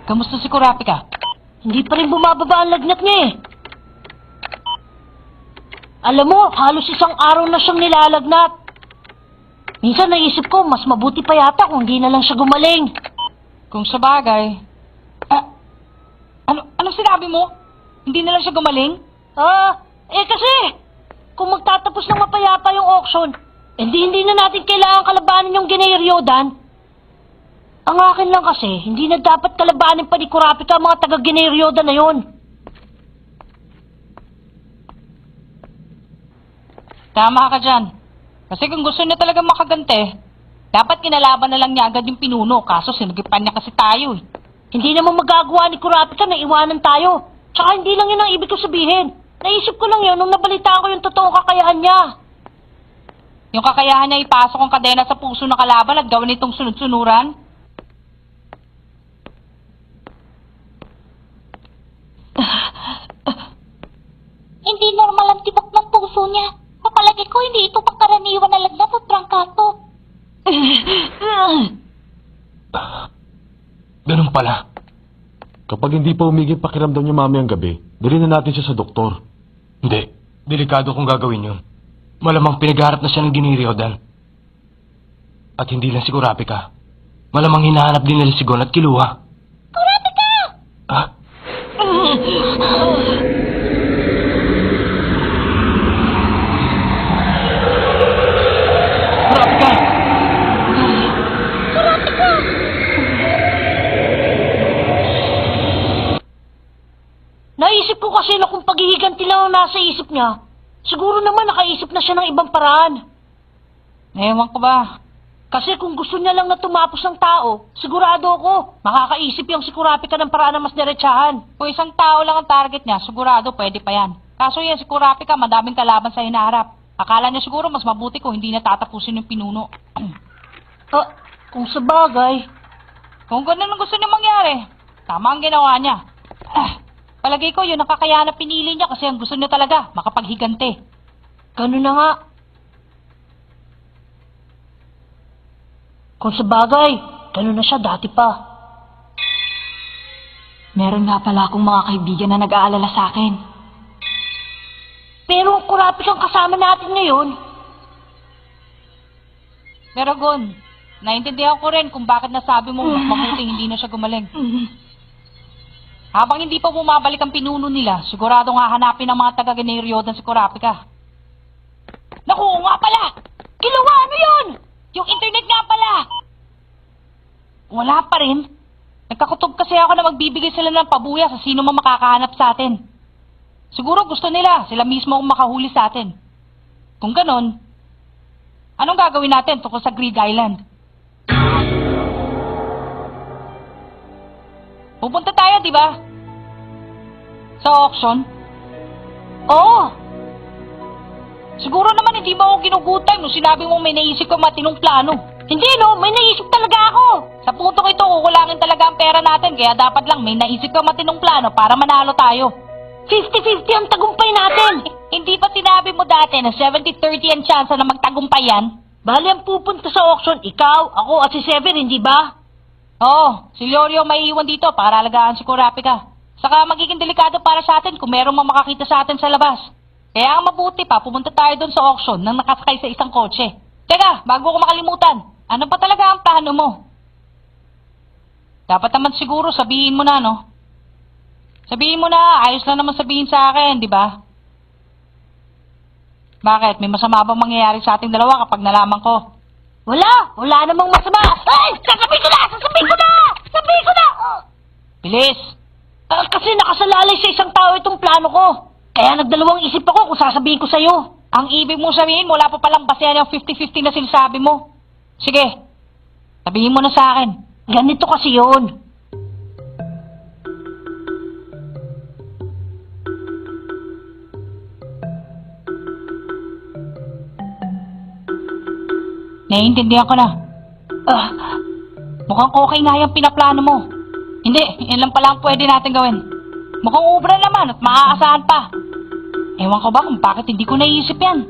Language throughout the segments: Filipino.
Kamusta si Kurapika? Hindi pa rin bumababa ang lagnat niya eh. Alam mo, halos isang araw na siyang nilalagnat. Minsan naisip ko, mas mabuti pa yata kung hindi na lang siya gumaling. Kung sa bagay. Anong sinabi mo? Hindi na lang siya gumaling? Kasi, kung magtatapos ng mapayapa yung auction, hindi na natin kailangan kalabanin yung Gineirodan. Ang akin lang kasi, hindi na dapat kalabanin pa ni Kurapika ang mga taga-Gineirodan na yun. Tama ka dyan. Kasi kung gusto niya talaga makagante, dapat kinalaban na lang niya agad yung pinuno, kaso sinagipan niya kasi tayo eh. Hindi naman magagawa ni Kurapika na iwanan tayo. Tsaka hindi lang yun ang ibig ko sabihin. Naisip ko lang yun nung nabalitaan ko yung totoong kakayahan niya. Yung kakayahan niya ipasok ang kadena sa puso ng kalaban at gawin itong sunod-sunuran? Hindi normal ang tibok ng puso niya. Papalagi ko hindi ito pangkaraniwan na lagnat at prangkaso. Ganun pala. Kapag hindi pa umigil pakiramdam niya mamayang gabi, dalhin na natin siya sa doktor. Hindi. Delikado kung gagawin yun. Malamang pinagharap na siya ng Gineirodan. At hindi lang si Kurapika. Malamang hinahanap din nila si Gon at Killua. Kurapika! Ah? Kurapika! Kurapika! Naisip ko kasi na kung paghihiganti lang ang nasa isip niya, siguro naman nakaisip na siya ng ibang paraan. Ewan ko ba? Kasi kung gusto niya lang na tumapos ng tao, sigurado ako, makakaisip yung si Kurapika ng paraan na mas diretsahan. Kung isang tao lang ang target niya, sigurado pwede pa yan. Kaso yan si Kurapika, madaming kalaban sa hinaharap. Akala niya siguro mas mabuti kung hindi natatapusin yung pinuno. Kung sa bagay. Kung ganun ang gusto niya mangyari, tama ang ginawa niya. Palagay ko yun ang kakayahan na pinili niya kasi ang gusto niya talaga, makapaghigante. Ganun na nga. Kung sa bagay, ganun na siya dati pa. Meron nga pala akong mga kaibigan na nag-aalala sa akin. Pero ang Kurapikang kasama natin ngayon. Pero Gon, naintindihan ko rin kung bakit nasabi mo mas mabuting hindi na siya gumaling. Habang hindi pa bumabalik ang pinuno nila, siguradong hahanapin ng mga taga-Gineirodan si Kurapika. Naku, nga pala! Killua, ano yun? Yung internet nga pala! Wala pa rin. Nagkakutob kasi ako na magbibigay sila ng pabuya sa sino man makakahanap sa atin. Siguro gusto nila, sila mismo ang makahuli sa atin. Kung ganon, anong gagawin natin tungkol sa Greed Island? Pupunta tayo, di ba? Sa auction? Oo! Siguro naman hindi mo ako ginugutan nung sinabi mo may naisip ka matinong plano. Hindi no, may naisip talaga ako! Sa puntong ito, kukulangin talaga ang pera natin, kaya dapat lang may naisip ka matinong plano para manalo tayo. 50-50 ang tagumpay natin! Hindi pa sinabi mo dati na 70-30 ang chance na magtagumpay yan? Bali ang pupunta sa auction, ikaw, ako at si Sever, hindi ba? Oo, si Lorio may iwan dito para alagaan si Kurapika. Saka magiging delikado para sa atin kung merong makakita sa atin sa labas. Kaya ang mabuti pa, pumunta tayo doon sa auction nang nakasakay sa isang kotse. Teka, bago ko makalimutan, ano ba talaga ang plano mo? Dapat naman siguro sabihin mo na, no? Sabihin mo na, ayos lang naman sabihin sa akin, di ba? Bakit? May masama bang mangyayari sa ating dalawa kapag nalaman ko? Wala namang masama! Ay! Sasabihin ko na! Sabihin ko na! Bilis! Kasi nakasalalay sa isang tao itong plano ko. Kaya nagdalawang isip ako kung sasabihin ko sa'yo. Ang ibig mong sabihin, wala pa palang basehan yung 50-50 na sinasabi mo. Sige, sabihin mo na sa akin. Ganito kasi yun. Naiintindihan ko na. Mukhang okay nga yung pinaplano mo. Hindi, yan lang pala ang pwede natin gawin. Mukhang ubra naman at maaasahan pa. Ewan ko ba kung bakit hindi ko naiisip yan.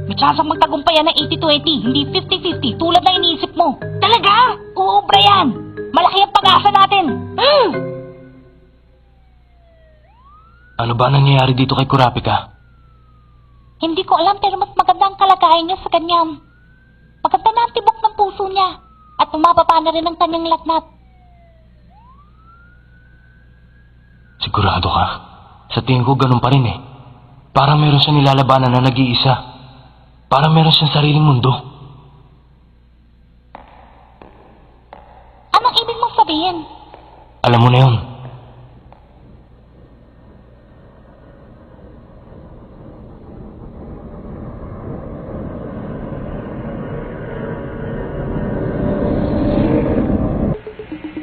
May chance ang magtagumpay yan ng 80-20, hindi 50-50 tulad na iniisip mo. Talaga? Uubra yan. Malaki ang pag-asa natin. Ano ba nangyayari dito kay Kurapika? Hindi ko alam pero mas maganda ang kalagayan niya sa ganyan. Maganda na ang tibok ng puso niya. At umababa na rin ang kanyang lagnat. Sigurado ka? Sa tingin ko ganun pa rin eh. Parang meron siyang nilalabanan na nag-iisa. Parang meron siyang sariling mundo. Anong ibig mong sabihin? Alam mo na yun.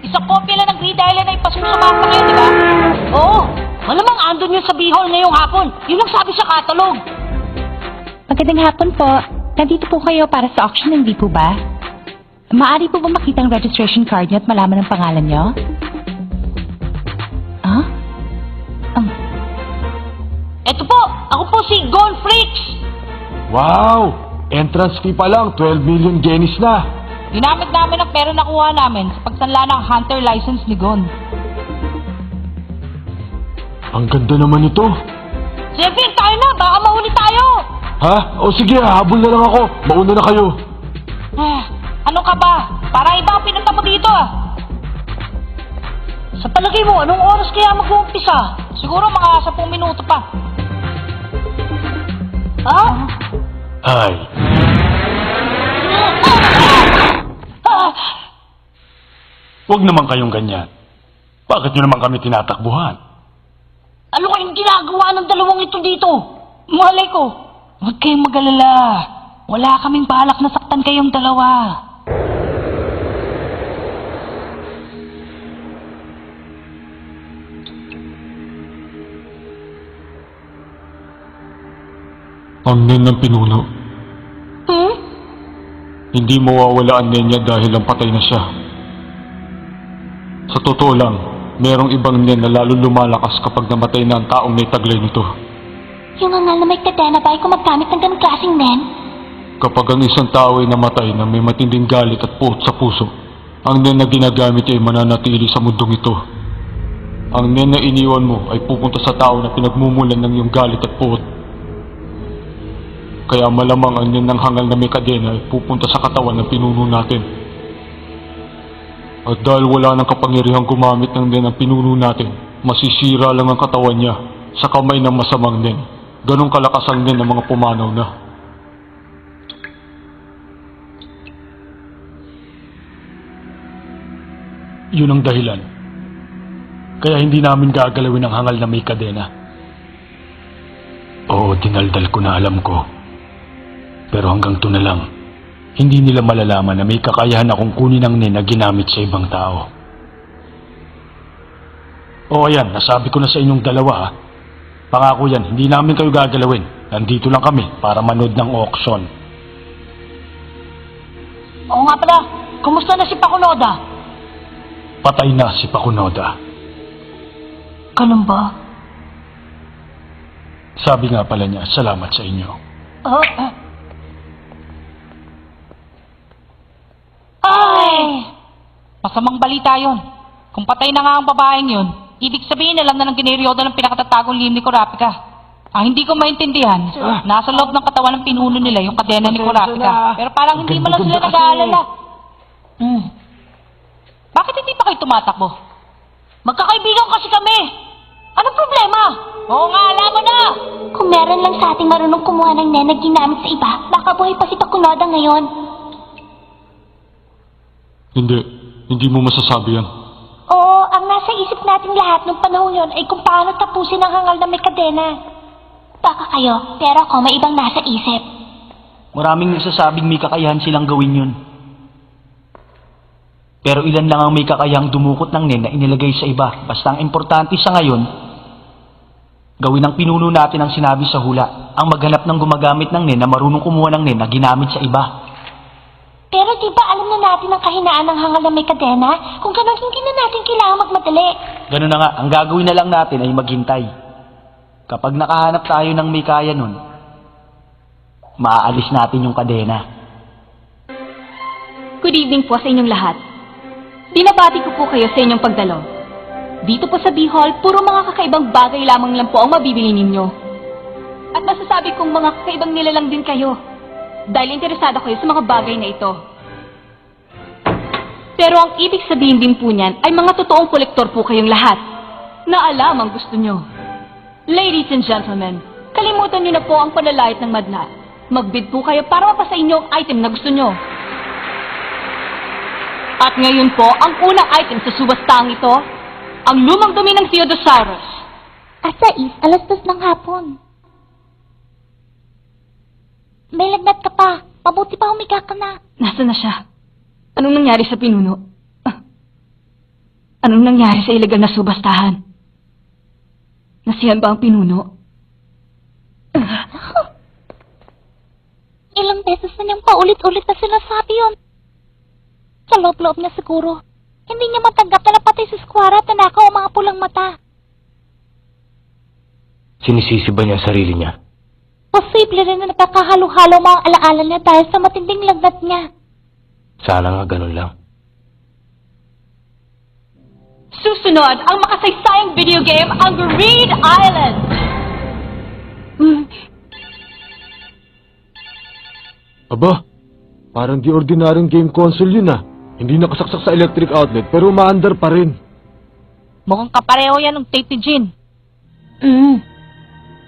Isang kopya lang ng Greed Island ay pasusumasa ngayon, di ba? Oo, malamang andun yun sa Bihol ngayong hapon. Yun ang sabi sa katalog. Magandang hapon po. Nandito po kayo para sa auction, hindi po ba? Maaari po ba makita ang registration card niyo at malaman ang pangalan niyo? Ah? Eto po, ako po si Gon Freaks. Wow! Entrance fee pa lang, 12 million guineas na. Ginamit namin ang pera na kuha namin sa pagsanla ng hunter license ni Gon. Ang ganda naman ito. Siyempre, tayo na, baka mahuli tayo. Ha? O sige, habol na lang ako. Mauna na kayo. Ano ka ba? Para iba ang pinunta mo dito ah. Sa palagay mo, anong oras kaya mag-uumpisa? Siguro mga 10 minuto pa. Ha? Ay. Huwag naman kayong ganyan. Bakit nyo naman kami tinatakbuhan? Ano kayong ginagawa ng dalawang ito dito? Malay ko, huwag kayong mag-alala. Wala kaming balak na saktan kayong dalawa. Ang nen ng pinuno. Hindi mawawala ang nen niya dahil ang patay na siya. Sa totoo lang, merong ibang nen na lalo lumalakas kapag namatay na ang taong may taglay nito. Yung angal na may kadena ba ay gumagamit ng ganong klaseng nen? Kapag ang isang tao ay namatay na may matinding galit at puot sa puso, ang nen na ginagamit ay mananatili sa mundong ito. Ang nen na iniwan mo ay pupunta sa tao na pinagmumulan ng iyong galit at puot. Kaya malamang ang nen ng hangal na may kadena ay pupunta sa katawan ng pinuno natin. At dahil wala nang kapangyarihang gumamit ng nen ng pinuno natin, masisira lang ang katawan niya sa kamay ng masamang nen. Ganong kalakas ang nen ng mga pumanaw na. Yun ang dahilan. Kaya hindi namin gagalawin ang hangal na may kadena. Oo, dinaldal ko na alam ko. Pero hanggang to na lang, hindi nila malalaman na may kakayahan akong kunin ang nen na ginamit sa ibang tao. Oo, ayan, nasabi ko na sa inyong dalawa ha. Pangako yan, hindi namin kayo gagalawin. Nandito lang kami para manood ng auction. Oo nga pala, kumusta na si Pakunoda? Patay na si Pakunoda. Ganun ba? Sabi nga pala niya, salamat sa inyo. Ay! Masamang balita yon. Kung patay na nga ang babaeng yun, ibig sabihin alam na ng gineryoda ng pinakatatagong lihim ni Kurapika. Ang hindi ko maintindihan, nasa loob ng katawan ng pinuno nila yung kadena ni Kurapika. Pero parang hindi mo lang sila nag-aalala. Bakit hindi pa kayo tumatakbo? Magkakaibigan kasi kami. Anong problema? Oo nga, alam mo na! Kung meron lang sa ating marunong kumuha ng nen na ginamit sa iba, baka buhay pa si Pakunoda ngayon. Hindi mo masasabi yan. Oo, ang nasa isip nating lahat nung panahon yon ay kung paano tapusin ang hangal na may kadena. Baka kayo, pero ako may ibang nasa isip. Maraming nagsasabing may kakayahan silang gawin yun. Pero ilan lang ang may kakayahang dumukot ng nen na inilagay sa iba. Basta ang importante sa ngayon, gawin ang pinuno natin ang sinabi sa hula. Ang maghanap ng gumagamit ng nen na marunong kumuha ng nen na ginamit sa iba. Pero di ba alam na natin ang kahinaan ng hangal na may kadena? Kung ganun, hindi na natin kailangan magmadali. Ganun na nga, ang gagawin na lang natin ay maghintay. Kapag nakahanap tayo ng may kaya nun, maaalis natin yung kadena. Good evening po sa inyong lahat. Binabati ko po kayo sa inyong pagdalo. Dito po sa Bihol, puro mga kakaibang bagay lamang lang po ang mabibili ninyo. At masasabi kong mga kakaibang nilalang din kayo. Dahil interesado kayo sa mga bagay na ito. Pero ang ibig sabihin din po niyan ay mga totoong kolektor po kayong lahat. Na alam ang gusto nyo. Ladies and gentlemen, kalimutan nyo na po ang panlalait ng madla. Magbid po kayo para mapasa inyo ang item na gusto nyo. At ngayon po, ang unang item sa subastang ito, ang lumang dumi ng Theodosaurus. Asais, 2:00 ng hapon. May lagnat ka pa. Mabuti pa humiga ka na. Nasaan na siya? Anong nangyari sa pinuno? Anong nangyari sa ilegal na subastahan? Nasihan ba ang pinuno? Ilang beses na niyang paulit-ulit na sinasabi yun. Sa loob-loob niya siguro. Hindi niya matanggap na napatay si Squara at nanakaw ang mga pulang mata. Sinisisi ba niya ang sarili niya? Posible rin na nagkakahalo-halo mga alaala niya dahil sa matinding lagnat niya. Sana nga ganun lang. Susunod, ang makasaysayang video game, ang Greed Island! Aba, parang di ordinaryong game console yun ah. Hindi nakasaksak sa electric outlet pero umaandar pa rin. Mukhang kapareho yan ng tape ni Jin.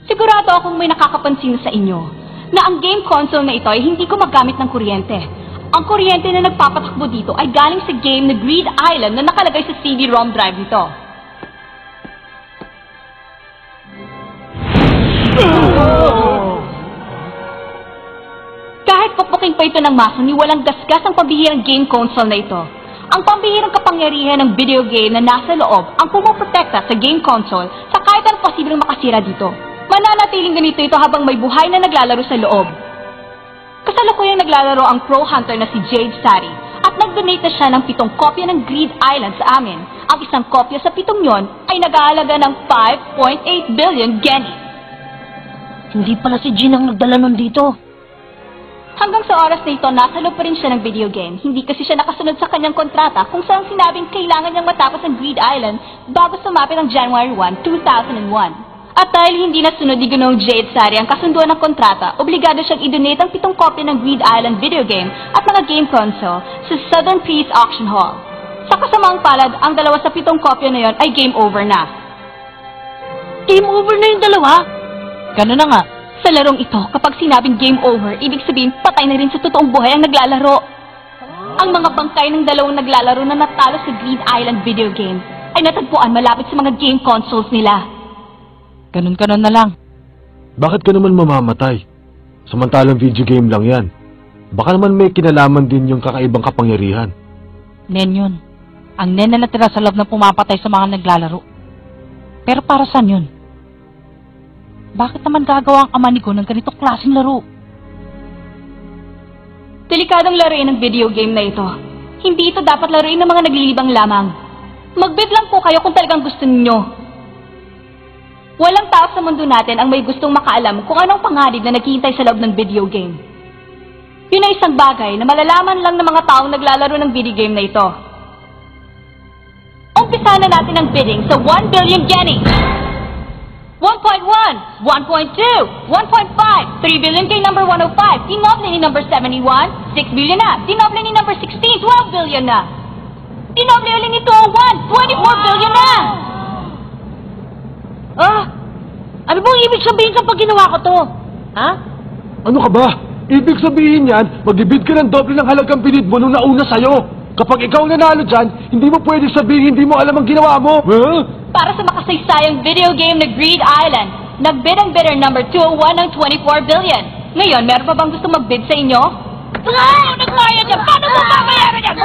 Sigurado akong may nakakapansin sa inyo na ang game console na ito ay hindi gumagamit ng kuryente. Ang kuryente na nagpapatakbo dito ay galing sa game na Greed Island na nakalagay sa CD-ROM drive nito. Kahit pukpukin pa ito ng maso ni walang gasgas ang pambihirang game console na ito. Ang pambihirang kapangyarihan ng video game na nasa loob ang pumoprotekta sa game console sa kahit anong posibleng makasira dito. Mananatiling ganito ito habang may buhay na naglalaro sa loob. Kasalukuyang naglalaro ang pro hunter na si Jade Sari at nag-donate na siya ng 7 kopya ng Greed Island sa amin. Ang isang kopya sa 7 yon ay nag-aalaga ng 5.8 billion Genny. Hindi pala si Jin ang nagdala nun dito. Hanggang sa oras na ito, nasa loob pa rin siya ng video game. Hindi kasi siya nakasunod sa kanyang kontrata kung saan sinabing kailangan niyang matapos ang Greed Island bago sumapit ang January 1, 2001. At dahil hindi nasunod ni Gunong Jade Sari ang kasunduan ng kontrata, obligado siyang i-donate ang 7 kopya ng Greed Island video game at mga game console sa Southern Peace Auction Hall. Sa kasamaang palad, ang 2 sa 7 kopya na yon ay game over na. Game over na yung dalawa? Ganun na nga. Sa larong ito, kapag sinabing game over, ibig sabihin patay na rin sa totoong buhay ang naglalaro. Ang mga bangkay ng 2 naglalaro na natalo sa Greed Island video game ay natagpuan malapit sa mga game consoles nila. Ganun na lang. Bakit ka naman mamamatay? Samantalang video game lang yan. Baka naman may kinalaman din yung kakaibang kapangyarihan. Nen yun. Ang nen na natira sa loob na pumapatay sa mga naglalaro. Pero para saan yun? Bakit naman gagawa ang ama ni Gon ng ganitong klaseng laro? Delikadong laruin ang video game na ito. Hindi ito dapat laruin ng mga naglilibang lamang. Magbid lang po kayo kung talagang gusto ninyo. Walang tao sa mundo natin ang may gustong makaalam kung anong panganib na naghihintay sa loob ng video game. Yun ay isang bagay na malalaman lang ng mga taong naglalaro ng video game na ito. Umpisa na natin ang bidding sa 1 billion Genny! 1.1, 1.2, 1.5, 3 billion kay number 105, dinoble ni number 71, 6 billion na, dinoble ni number 16, 12 billion na. Dinoble ulit ni 201, 24 billion na! Ano bang ibig sabihin kapag ginawa ko to? Ha? Ano ka ba? Ibig sabihin yan, mag-ibid ka ng doble ng halagang binid mo nung nauna sa'yo. Kapag ikaw nanalo dyan, hindi mo pwede sabihin hindi mo alam ang ginawa mo. Para sa makasaysayang video game na Greed Island, nagbid ang bidder number 201 ng 24 billion. Ngayon, meron pa bang gusto magbid sa inyo? Nagkaya niya! Paano mo babayaran yan?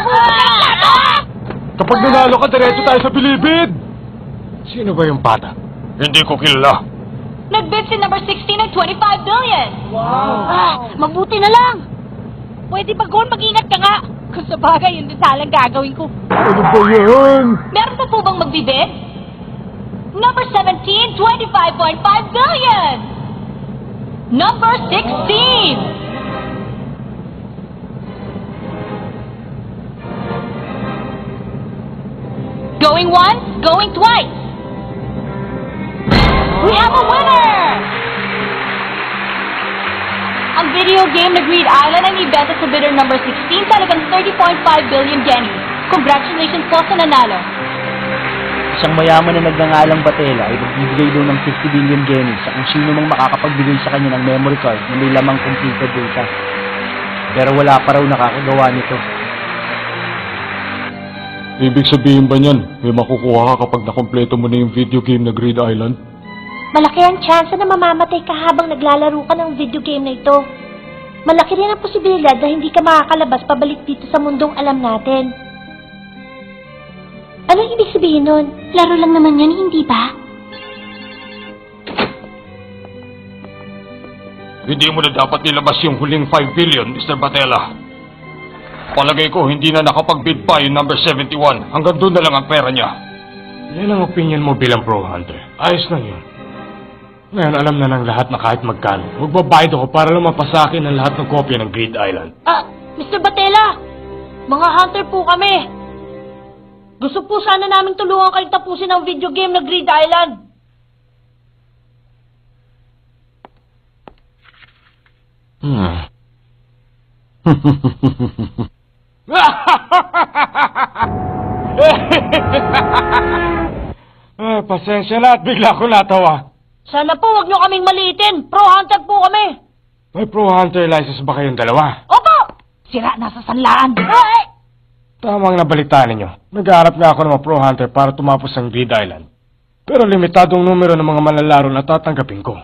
Kapag nanalo ka, diretso tayo sa bilibid. Sino ba yung bata? Hindi ko kilala. Nagbid si number 16 ng 25 billion. Mabuti na lang! Pwede ba, Gon? Mag-ingat ka nga! Kung sa bagay, yun din salang gagawin ko. Ano ba yan? Meron pa po bang magbibid? Number 17, 25.5 billion! Number 16! Going once, going twice. We have a winner! Ang video game na Greed Island ay ibenta sa bidder number 16 sa halagang 30.5 billion yennies. Congratulations po sa nanalo. Isang mayaman na nagngangalang Batela ay magbibigay daw ng 50 billion yennies sa kung sino mang makakapagbigay sa kanya ng memory card na may lamang completed data. Pero wala pa raw nakakagawa nito. Ibig sabihin ba niyan, may makukuha ka kapag nakompleto mo na yung video game na Greed Island? Malaki ang tsansa na mamamatay ka habang naglalaro ka ng video game na ito. Malaki rin ang posibilidad na hindi ka makakalabas pabalik dito sa mundong alam natin. Anong ibig sabihin nun? Laro lang naman yan, hindi ba? Hindi mo na dapat nilabas yung huling 5 billion, Mr. Batela. Palagay ko, hindi na nakapag-bid pa yung number 71. Hanggang doon na lang ang pera niya. Yan ang opinion mo bilang pro hunter. Ayos lang yun. Ngayon, alam na ng lahat na kahit magkano. Magbabayad ako para lumampas sa akin ang lahat ng kopya ng Greed Island. Mr. Batela! Mga hunter po kami! Gusto po sana namin tulungan kayo tapusin ang video game na Greed Island. Pasensya na at bigla ko natawa. Sana po wag nyo kaming maliitin. Pro hunter po kami. May pro hunter license ba kayong dalawa? Opo! Sira na sa sanlaan. Ay! Tamang nabalitaan ninyo. Naghahanap nga ako ng mga pro hunter para tumapos ang Greed Island. Pero limitadong numero ng mga manlalaro na tatanggapin ko.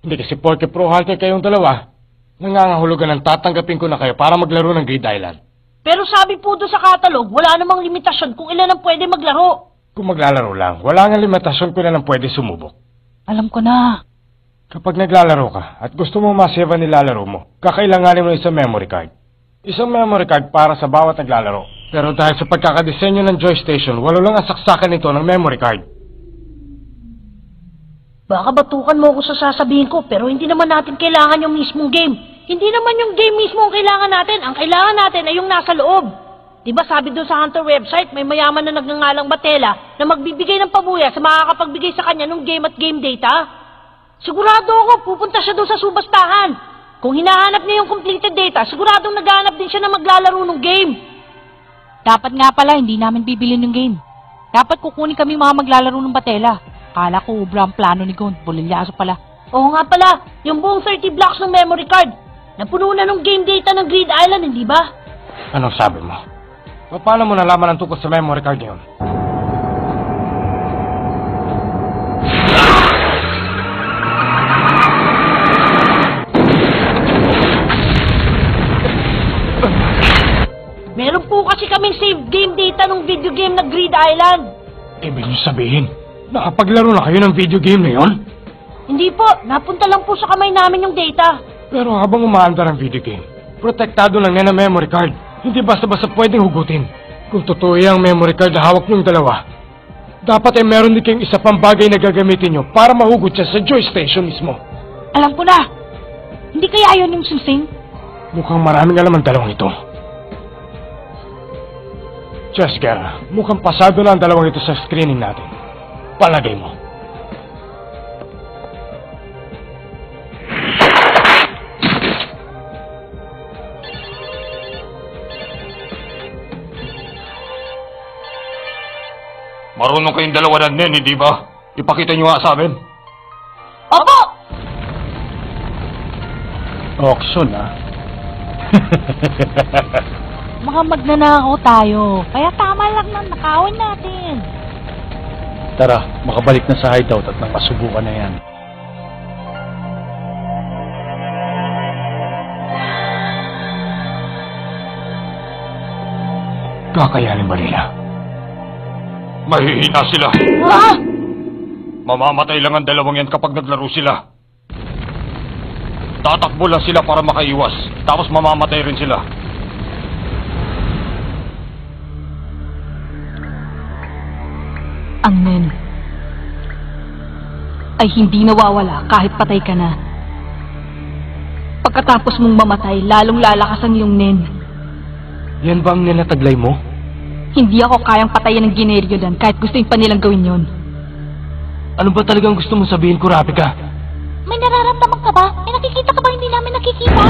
Hindi kasi porke pro hunter kayong dalawa, nangangahulugan ng tatanggapin ko na kayo para maglaro ng Greed Island. Pero sabi po doon sa catalog, wala namang limitasyon kung ilan ang pwede maglaro. Kung maglalaro lang, wala nga limitasyon kung ilan ang pwede sumubok. Alam ko na. Kapag naglalaro ka at gusto mo masave ang nilalaro mo, kakailanganin mo isang memory card. Isang memory card para sa bawat naglalaro. Pero dahil sa pagkakadesenyo ng Joystation, walo lang ang saksakan nito ng memory card. Baka batukan mo ako sa sasabihin ko, pero hindi naman natin kailangan yung mismong game. Hindi naman yung game mismo ang kailangan natin. Ang kailangan natin ay yung nasa loob. Diba sabi doon sa Hunter website, may mayaman na nagngangalang Batela na magbibigay ng pabuya sa makakapagbigay sa kanya ng game at game data? Sigurado ako, pupunta siya doon sa subastahan. Kung hinahanap niya yung completed data, siguradong naghahanap din siya na maglalaro ng game. Dapat nga pala, hindi namin bibilin yung game. Dapat kukunin kami mga maglalaro ng Batela. Kala ko ubra ang plano ni Gon. Bulilyaso pala. Oo nga pala, yung buong 30 blocks ng memory card. Napuno na ng game data ng Greed Island, hindi ba? Anong sabi mo? Paano mo nalaman ang tungkol sa memory card niyon? Meron po kasi kaming save game data ng video game na Greed Island. Ibig niyo sabihin, nakapaglaro na kayo ng video game na yon? Hindi po, napunta lang po sa kamay namin yung data. Pero habang umaandar ang video game, protektado lang yan ang memory card. Hindi basta-basta pwedeng hugutin. Kung totoo yung memory card na hawak niyong dalawa, dapat ay meron din kayong isa pang bagay na gagamitin niyo para mahugot siya sa Joystation mismo. Alam ko na. Hindi kaya yun yung singsing? Mukhang maraming alam ang dalawang ito. Jessica, mukhang pasado na ang dalawang ito sa screening natin. Palagay mo. Marunong kayong dalawa na din, hindi ba? Ipakita nyo nga sa amin. Opo! Auction, ah. Mga magnanakaw tayo. Kaya tama lang na nakawin natin. Tara, makabalik na sa hideout at nang masubukan na yan. Kakayanin ba nila? Mahihina sila. Ah! Mamamatay lang ang dalawang yan kapag naglaro sila. Tatakbo lang sila para makaiwas. Tapos mamamatay rin sila. Ang Nen ay hindi nawawala kahit patay ka na. Pagkatapos mong mamatay, lalong lalakas ang iyong Nen. Yan ba ang nilataglay mo? Hindi ako kayang patayin ng Generiodan kahit gusto pa nilang gawin yon. Ano ba talagang gusto mong sabihin, Kurapika? May nararamdaman ka ba? May nakikita ka ba hindi namin nakikita?